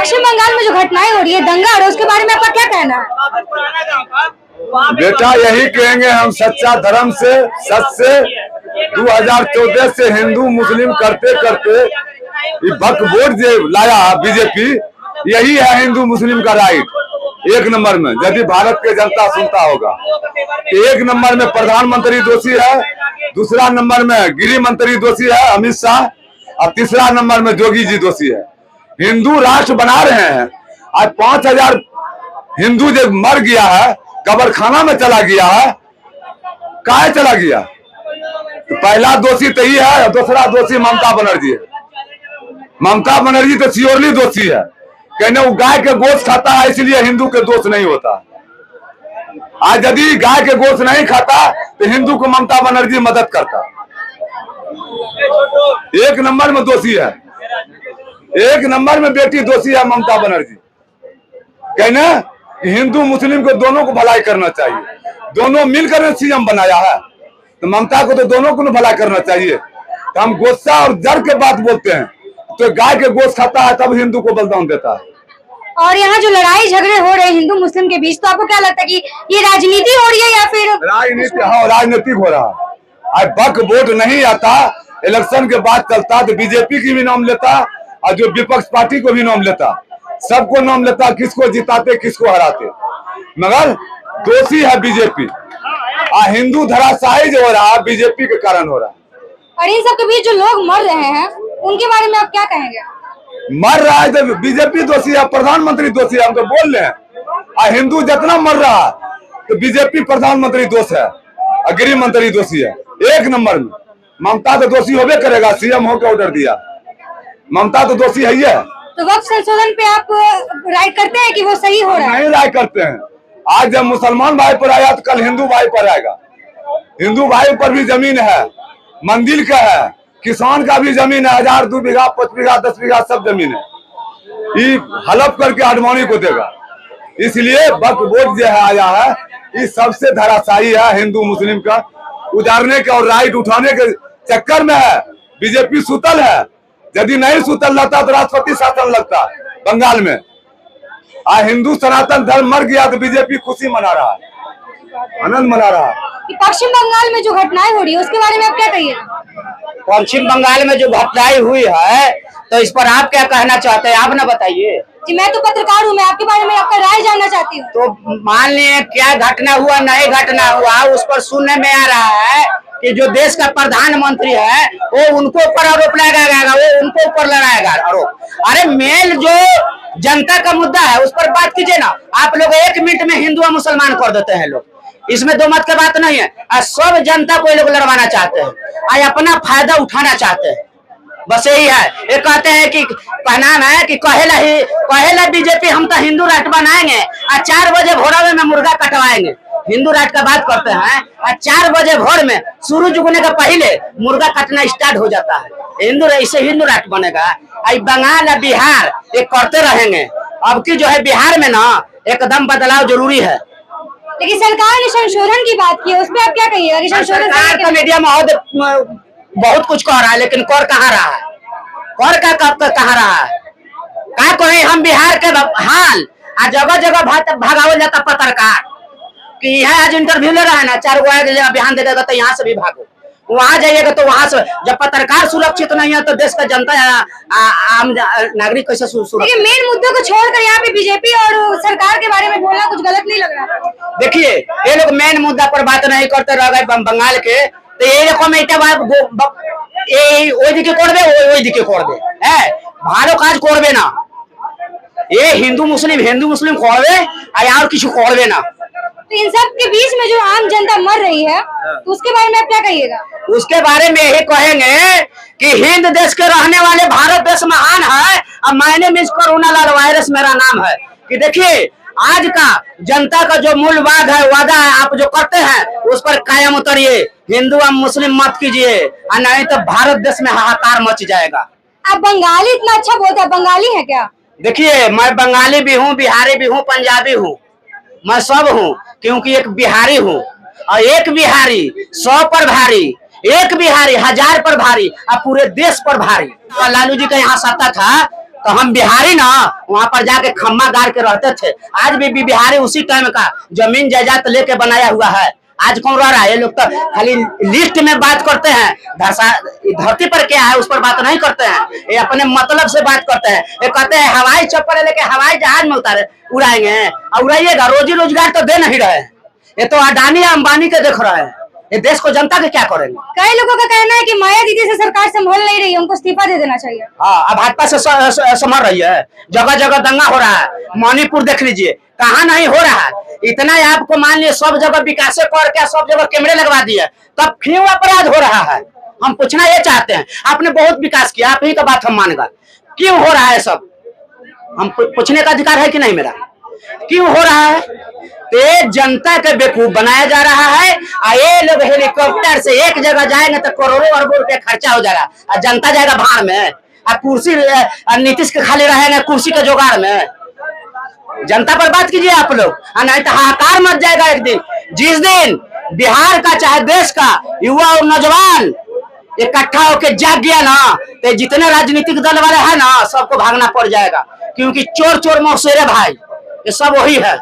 पश्चिम बंगाल में जो घटनाएं हो रही है, दंगा हो रहा है, उसके बारे में आपका क्या कहना है? बेटा यही कहेंगे हम, सच्चा धर्म से, सच से 2014 से हिंदू मुस्लिम करते करते भक वोट जो लाया बीजेपी, यही है हिंदू मुस्लिम का राइट। एक नंबर में यदि भारत के जनता सुनता होगा, एक नंबर में प्रधानमंत्री दोषी है, दूसरा नंबर में गृह मंत्री दोषी है अमित शाह, और तीसरा नंबर में योगी जी दोषी है। हिंदू राष्ट्र बना रहे हैं, आज 5000 हिंदू जो मर गया है, कब्रखाना में चला गया है, काहे चला गया? तो पहला दोषी तो ही है, दूसरा दोषी ममता बनर्जी है। ममता बनर्जी तो श्योरली दोषी है, कहने वो गाय के गोश्त खाता है इसलिए हिंदू के दोष नहीं होता। आज यदि गाय के गोश्त नहीं खाता तो हिंदू को ममता बनर्जी मदद करता। एक नंबर में दोषी है, एक नंबर में बेटी दोषी है ममता बनर्जी। कहना हिंदू मुस्लिम को दोनों को भलाई करना चाहिए, दोनों मिलकर सीएम बनाया है, तो ममता को तो दोनों को भलाई करना चाहिए। तो हम गुस्सा और जड़ के बात बोलते हैं, तो गाय के गोश्त खाता है तब हिंदू को बलिदान देता है। और यहाँ जो लड़ाई झगड़े हो रहे हैं हिंदू मुस्लिम के बीच, तो आपको क्या लगता है कि ये राजनीति हो रही है या फिर राजनीति? हाँ, राजनीतिक हो रहा है। आज बक वोट नहीं आता, इलेक्शन के बाद चलता तो बीजेपी की भी नाम लेता और जो विपक्ष पार्टी को भी नाम लेता, सबको नाम लेता, किसको जिताते किसको हराते। मगर दोषी है बीजेपी, हिंदू धराशायी जो हो रहा है बीजेपी के कारण हो रहा है। और इन सब के बीच जो लोग मर रहे हैं उनके बारे में आप क्या कहेंगे? मर रहा है तो बीजेपी दोषी है, प्रधानमंत्री दोषी है, हम तो बोल रहे हैं। हिंदू जितना मर रहा है तो बीजेपी प्रधानमंत्री दोष है, गृह मंत्री दोषी है एक नंबर में। ममता तो दोषी होबे करेगा, सीएम होकर ऑर्डर दिया, ममता तो दोषी है ही है। तो वक्त संशोधन पे आप राय करते हैं कि वो सही हो रहा है? नहीं राय करते हैं। आज जब मुसलमान भाई पर आया तो कल हिंदू भाई पर आएगा। हिंदू भाई पर भी जमीन है, मंदिर का है, किसान का भी जमीन है, 1000 2 बीघा 5 बीघा 10 बीघा सब जमीन है। ये हलफ करके आडवाणी को देगा, इसलिए वक्फ बोर्ड जो है आया है, ये सबसे धराशायी है हिंदू मुस्लिम का उजारने के और राइट उठाने के चक्कर में है। बीजेपी सुतल है, यदि नहीं सुतल रहता तो राष्ट्रपति शासन लगता बंगाल में। हिंदू सनातन धर्म मर गया तो बीजेपी खुशी मना रहा है, आनंद मना रहा है। पश्चिम बंगाल में जो घटनाएं हो रही है उसके बारे में आप क्या कहिएगा? पश्चिम बंगाल में जो घटनाएं हुई है तो इस पर आप क्या कहना चाहते हैं, आप ना बताइए। जी मैं तो पत्रकार हूँ, मैं आपके बारे में आपका राय जानना चाहती हूँ। तो मान लिए क्या घटना हुआ नहीं घटना हुआ, उस पर सुनने में आ रहा है कि जो देश का प्रधानमंत्री है वो उनको ऊपर आरोप लगाएगा, वो उनको ऊपर लगाएगा आरोप। अरे मेन जो जनता का मुद्दा है उस पर बात कीजिए ना। आप लोग 1 मिनट में हिंदू और मुसलमान कर देते हैं लोग, इसमें दो मत की बात नहीं है। सब जनता को ये लोग लड़वाना चाहते हैं और अपना फायदा उठाना चाहते हैं, बस यही है। ये कहते हैं कि नाम है कि कहेला बीजेपी हम तो हिंदू राष्ट्र बनाएंगे और 4 बजे भोरवे में मुर्गा कटवाएंगे। हिंदू राष्ट्र का बात करते हैं और 4 बजे भोर में सूरज उगने के पहले मुर्गा काटना स्टार्ट हो जाता है। इससे हिंदू राष्ट्र बनेगा? बंगाल और बिहार ये करते रहेंगे। अब की जो है बिहार में ना एकदम बदलाव जरूरी है। लेकिन सरकार ने संशोधन की बात की है, उसमें आप क्या कहिएगा कि संशोधन? सरकार तो मीडिया में बहुत कुछ कह रहा है, लेकिन कर कहाँ रहा है? कर का कब कहाँ रहा है? क्या कहें हम बिहार के हाल जगह जगह भागावल जाता पत्रकार कि यहाँ आज इंटरव्यू ले रहा है ना, 4 गो बिहान दे देगा तो यहाँ से भी भागो, वहां जाइएगा तो वहां से। जब पत्रकार सुरक्षित नहीं है तो देश का जनता आम नागरिक कैसे सुरक्षित? लेकिन मेन मुद्दों को छोड़कर यहाँ पे बीजेपी और सरकार के बारे में बोलना कुछ गलत नहीं लग रहा? देखिए ये लोग मेन मुद्दा पर बात नहीं करते रह गए बंगाल के, तो ये ওই দিকে করবে ওই দিকে করবে, হ্যাঁ ভালো কাজ করবে না। ये हिंदू मुस्लिम করবে और কিছু করবে না। तो इन सब के बीच में जो आम जनता मर रही है तो उसके बारे में आप क्या कहिएगा? उसके बारे में यही कहेंगे कि हिंद देश के रहने वाले भारत देश महान है और मैंने मिस कोरोना लाल वायरस मेरा नाम है। कि देखिए आज का जनता का जो मूल वादा है आप जो करते हैं उस पर कायम उतरिए, हिंदू और मुस्लिम मत कीजिए और नहीं तो भारत देश में हाहाकार मच जाएगा। आप बंगाली इतना अच्छा बोलते हैं, बंगाली है क्या? देखिए मैं बंगाली भी हूँ, बिहारी भी हूँ, पंजाबी हूँ, मैं सब हूँ, क्योंकि एक बिहारी हूँ और एक बिहारी 100 पर भारी, एक बिहारी 1000 पर भारी और पूरे देश पर भारी। लालू जी का यहाँ सत्ता था तो हम बिहारी ना वहां पर जाके खम्मा गाड़ के रहते थे। आज भी बिहारी उसी टाइम का जमीन जायदाद लेके बनाया हुआ है। आज कौन रह रहा है? ये लोग तो खाली लिस्ट में बात करते हैं, धरती पर क्या है उस पर बात नहीं करते हैं। ये अपने मतलब से बात करते हैं। ये कहते हैं हवाई चप्पल लेके हवाई जहाज में उड़ाएंगे और उड़ाइएगा, रोजी रोजगार तो दे नहीं रहे। ये तो अडानी अंबानी के देख रहे हैं। ये देश को जनता के क्या करेंगे? कई लोगों का कहना है कि माया दीदी से सरकार संभल नहीं रही है, उनको इस्तीफा दे देना चाहिए। हाँ, अब भाजपा से संभल रही है। जगह जगह दंगा हो रहा है। मणिपुर देख लीजिए, कहाँ नहीं हो रहा है। इतना आपको मान लिया सब जगह विकास करके सब जगह कैमरे लगवा दिए, तब क्यों अपराध हो रहा है? हम पूछना ये चाहते हैं। आपने बहुत विकास किया, आप ही का बात हम मानेगा, क्यों हो रहा है सब? हम पूछने का अधिकार है कि नहीं मेरा? क्यों हो रहा है? तो जनता के बेवकूफ बनाया जा रहा है। ये लोग हेलीकॉप्टर से एक जगह जाएंगे तो करोड़ों अरबों रुपया खर्चा हो जाएगा और जनता जाएगा भाड़ में। कुर्सी नीतीश के खाली रहेंगे कुर्सी के जुगाड़ में। जनता पर बात कीजिए आप लोग, नहीं तो हाहाकार मच जाएगा एक दिन। जिस दिन बिहार का चाहे देश का युवा और नौजवान इकट्ठा होकर जाग गया ना, तो जितने राजनीतिक दल वाले हैं ना सबको भागना पड़ जाएगा। क्योंकि चोर चोर मौसेरे भाई ये सब वही है।